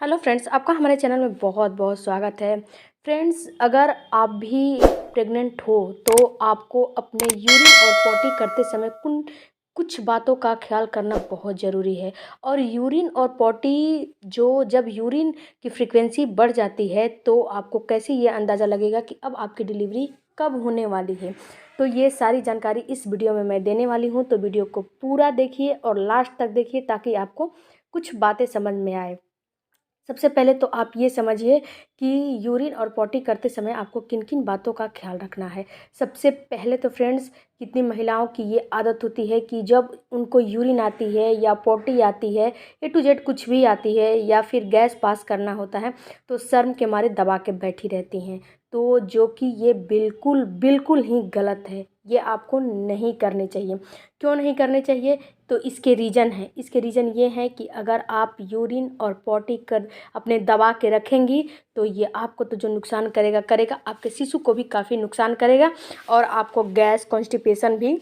Hello friends, आपका हमारे channel में बहुत बहुत स्वागत है। फ्रेंड्स, अगर आप भी प्रेग्नेंट हो तो आपको अपने यूरिन और पॉटी करते समय कुछ बातों का ख्याल करना बहुत ज़रूरी है। और यूरिन और पॉटी जब यूरिन की फ्रीक्वेंसी बढ़ जाती है तो आपको कैसे ये अंदाज़ा लगेगा कि अब आपकी डिलीवरी कब होने वाली है। तो ये सारी जानकारी इस वीडियो में मैं देने वाली हूँ, तो वीडियो को पूरा देखिए और लास्ट तक देखिए ताकि आपको कुछ बातें समझ में आए। सबसे पहले तो आप ये समझिए कि यूरिन और पॉटी करते समय आपको किन किन बातों का ख्याल रखना है। सबसे पहले तो फ्रेंड्स, कितनी महिलाओं की ये आदत होती है कि जब उनको यूरिन आती है या पॉटी आती है, ए टू जेड कुछ भी आती है या फिर गैस पास करना होता है तो शर्म के मारे दबा के बैठी रहती हैं। तो जो कि ये बिल्कुल बिल्कुल ही गलत है, ये आपको नहीं करने चाहिए। क्यों नहीं करने चाहिए? तो इसके रीज़न ये हैं कि अगर आप यूरिन और पॉटी कर अपने दबा के रखेंगी तो ये आपको तो जो नुकसान करेगा करेगा, आपके शिशु को भी काफ़ी नुकसान करेगा और आपको गैस, कॉन्स्टिपेशन भी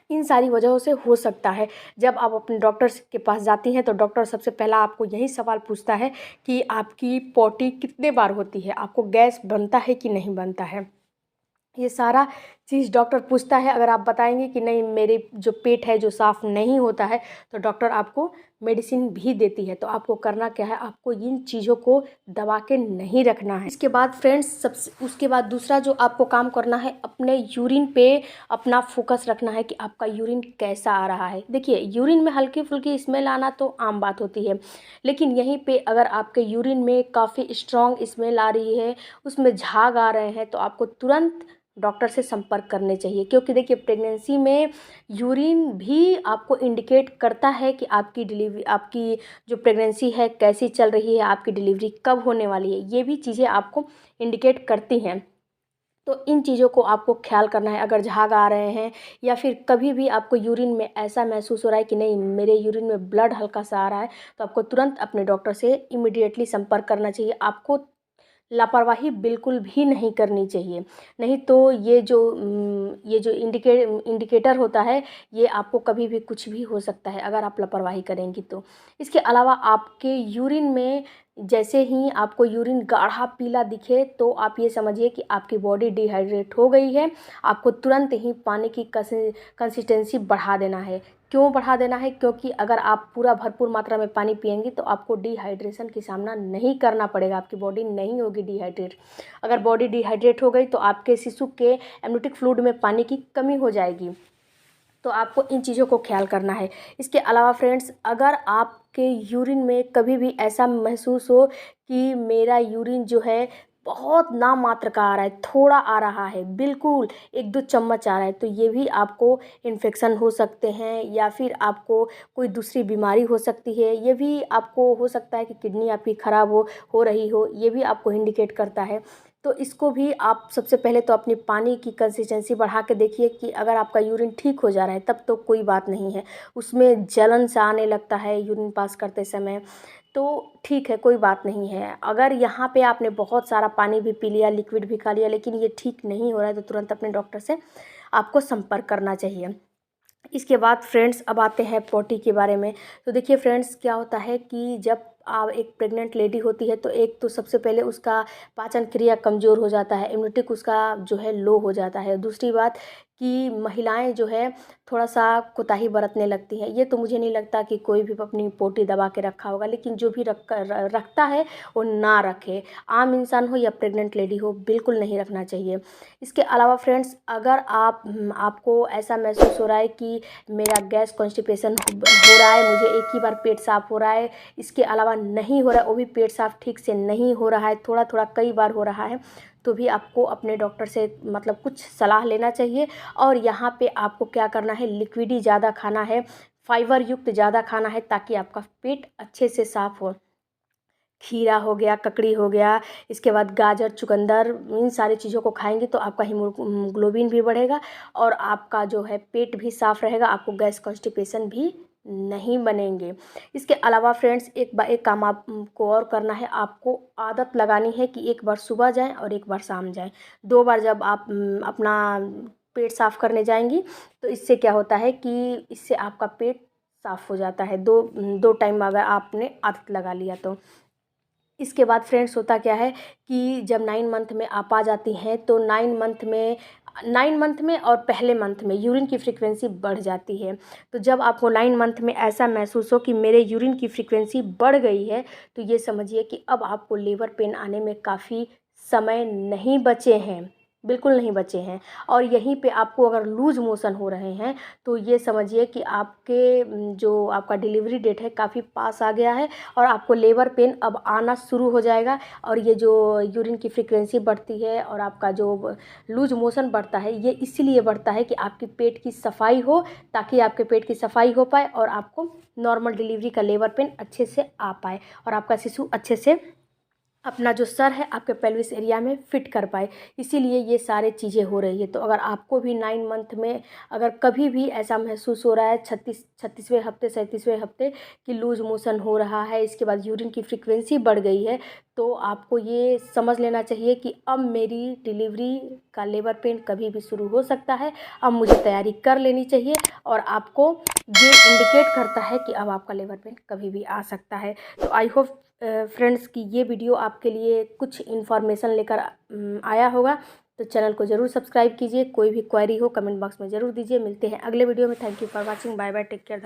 इन सारी वजहों से हो सकता है। जब आप अपने डॉक्टर के पास जाती हैं तो डॉक्टर सबसे पहला आपको यही सवाल पूछता है कि आपकी पॉटी कितने बार होती है, आपको गैस बनता है कि नहीं बनता है। ये सारा चीज़ डॉक्टर पूछता है। अगर आप बताएंगे कि नहीं, मेरे जो पेट है जो साफ़ नहीं होता है, तो डॉक्टर आपको मेडिसिन भी देती है। तो आपको करना क्या है, आपको इन चीज़ों को दबा के नहीं रखना है। इसके बाद फ्रेंड्स, सबसे उसके बाद दूसरा जो आपको काम करना है, अपने यूरिन पे अपना फोकस रखना है कि आपका यूरिन कैसा आ रहा है। देखिए, यूरिन में हल्की फुल्की स्मेल आना तो आम बात होती है, लेकिन यहीं पे अगर आपके यूरिन में काफ़ी स्ट्रॉन्ग स्मेल आ रही है, उसमें झाग आ रहे हैं, तो आपको तुरंत डॉक्टर से संपर्क करने चाहिए। क्योंकि देखिए, प्रेगनेंसी में यूरिन भी आपको इंडिकेट करता है कि आपकी जो प्रेगनेंसी है कैसी चल रही है, आपकी डिलीवरी कब होने वाली है, ये भी चीज़ें आपको इंडिकेट करती हैं। तो इन चीज़ों को आपको ख्याल करना है। अगर झाग आ रहे हैं या फिर कभी भी आपको यूरिन में ऐसा महसूस हो रहा है कि नहीं, मेरे यूरिन में ब्लड हल्का सा आ रहा है, तो आपको तुरंत अपने डॉक्टर से इमीडिएटली संपर्क करना चाहिए। आपको लापरवाही बिल्कुल भी नहीं करनी चाहिए। नहीं तो ये जो इंडिकेटर होता है, ये आपको कभी भी कुछ भी हो सकता है अगर आप लापरवाही करेंगी तो। इसके अलावा आपके यूरिन में जैसे ही आपको यूरिन गाढ़ा पीला दिखे तो आप ये समझिए कि आपकी बॉडी डिहाइड्रेट हो गई है। आपको तुरंत ही पानी की कंसिस्टेंसी बढ़ा देना है। क्यों बढ़ा देना है? क्योंकि अगर आप पूरा भरपूर मात्रा में पानी पिएंगी तो आपको डिहाइड्रेशन की सामना नहीं करना पड़ेगा, आपकी बॉडी नहीं होगी डिहाइड्रेट। अगर बॉडी डिहाइड्रेट हो गई तो आपके शिशु के एमनियोटिक फ्लूइड में पानी की कमी हो जाएगी। तो आपको इन चीज़ों को ख्याल करना है। इसके अलावा फ्रेंड्स, अगर आपके यूरिन में कभी भी ऐसा महसूस हो कि मेरा यूरिन जो है बहुत नाम मात्र का आ रहा है, थोड़ा आ रहा है, बिल्कुल 1-2 चम्मच आ रहा है, तो ये भी आपको इन्फेक्शन हो सकते हैं या फिर आपको कोई दूसरी बीमारी हो सकती है। ये भी आपको हो सकता है कि किडनी आपकी ख़राब हो रही हो, ये भी आपको इंडिकेट करता है। तो इसको भी आप सबसे पहले तो अपनी पानी की कंसिस्टेंसी बढ़ा के देखिए कि अगर आपका यूरिन ठीक हो जा रहा है तब तो कोई बात नहीं है। उसमें जलन सा आने लगता है यूरिन पास करते समय, तो ठीक है, कोई बात नहीं है। अगर यहाँ पे आपने बहुत सारा पानी भी पी लिया, लिक्विड भी खा लिया, लेकिन ये ठीक नहीं हो रहा है, तो तुरंत अपने डॉक्टर से आपको संपर्क करना चाहिए। इसके बाद फ्रेंड्स, अब आते हैं पॉटी के बारे में। तो देखिए फ्रेंड्स, क्या होता है कि जब आप एक प्रेग्नेंट लेडी होती है तो एक तो सबसे पहले उसका पाचन क्रिया कमज़ोर हो जाता है, इम्यूनिटी उसका जो है लो हो जाता है। दूसरी बात कि महिलाएं जो है थोड़ा सा कोताही बरतने लगती हैं। ये तो मुझे नहीं लगता कि कोई भी अपनी पोटी दबा के रखा होगा, लेकिन जो भी रखता है वो ना रखे। आम इंसान हो या प्रेग्नेंट लेडी हो, बिल्कुल नहीं रखना चाहिए। इसके अलावा फ्रेंड्स, अगर आपको ऐसा महसूस हो रहा है कि मेरा गैस कॉन्स्टिपेशन हो रहा है, मुझे एक ही बार पेट साफ़ हो रहा है, इसके अलावा नहीं हो रहा है, वो भी पेट साफ़ ठीक से नहीं हो रहा है, थोड़ा थोड़ा कई बार हो रहा है, तो भी आपको अपने डॉक्टर से मतलब कुछ सलाह लेना चाहिए। और यहाँ पे आपको क्या करना है, लिक्विडी ज़्यादा खाना है, फाइबर युक्त ज़्यादा खाना है, ताकि आपका पेट अच्छे से साफ़ हो। खीरा हो गया, ककड़ी हो गया, इसके बाद गाजर, चुकंदर, इन सारी चीज़ों को खाएंगे तो आपका हीमोग्लोबिन भी बढ़ेगा और आपका जो है पेट भी साफ़ रहेगा, आपको गैस कॉन्स्टिपेशन भी नहीं बनेंगे। इसके अलावा फ्रेंड्स, एक काम आपको और करना है, आपको आदत लगानी है कि एक बार सुबह जाएं और एक बार शाम जाएं। 2 बार जब आप अपना पेट साफ़ करने जाएंगी तो इससे क्या होता है कि इससे आपका पेट साफ़ हो जाता है। दो टाइम अगर आपने आदत लगा लिया तो। इसके बाद फ्रेंड्स होता क्या है कि जब 9 मंथ में आप आ जाती हैं तो 9 मंथ में और पहले मंथ में यूरिन की फ्रीक्वेंसी बढ़ जाती है। तो जब आपको 9 मंथ में ऐसा महसूस हो कि मेरे यूरिन की फ्रीक्वेंसी बढ़ गई है, तो ये समझिए कि अब आपको लेबर पेन आने में काफ़ी समय नहीं बचे हैं, बिल्कुल नहीं बचे हैं। और यहीं पे आपको अगर लूज़ मोशन हो रहे हैं तो ये समझिए कि आपके जो आपका डिलीवरी डेट है काफ़ी पास आ गया है और आपको लेबर पेन अब आना शुरू हो जाएगा। और ये जो यूरिन की फ्रीक्वेंसी बढ़ती है और आपका जो लूज मोशन बढ़ता है, ये इसीलिए बढ़ता है कि आपकी पेट की सफाई हो, ताकि आपके पेट की सफाई हो पाए और आपको नॉर्मल डिलीवरी का लेबर पेन अच्छे से आ पाए और आपका शिशु अच्छे से अपना जो सर है आपके पेल्विस एरिया में फिट कर पाए। इसीलिए ये सारी चीज़ें हो रही है। तो अगर आपको भी 9 मंथ में अगर कभी भी ऐसा महसूस हो रहा है 36वें हफ्ते 37वें हफ्ते कि लूज मोशन हो रहा है, इसके बाद यूरिन की फ्रीक्वेंसी बढ़ गई है, तो आपको ये समझ लेना चाहिए कि अब मेरी डिलीवरी का लेबर पेन कभी भी शुरू हो सकता है। अब मुझे तैयारी कर लेनी चाहिए और आपको ये इंडिकेट करता है कि अब आपका लेबर पेन कभी भी आ सकता है। तो आई होप फ्रेंड्स कि ये वीडियो आपके लिए कुछ इन्फॉर्मेशन लेकर आया होगा। तो चैनल को ज़रूर सब्सक्राइब कीजिए। कोई भी क्वेरी हो कमेंट बॉक्स में ज़रूर दीजिए। मिलते हैं अगले वीडियो में। Thank you for watching. Bye bye, take care.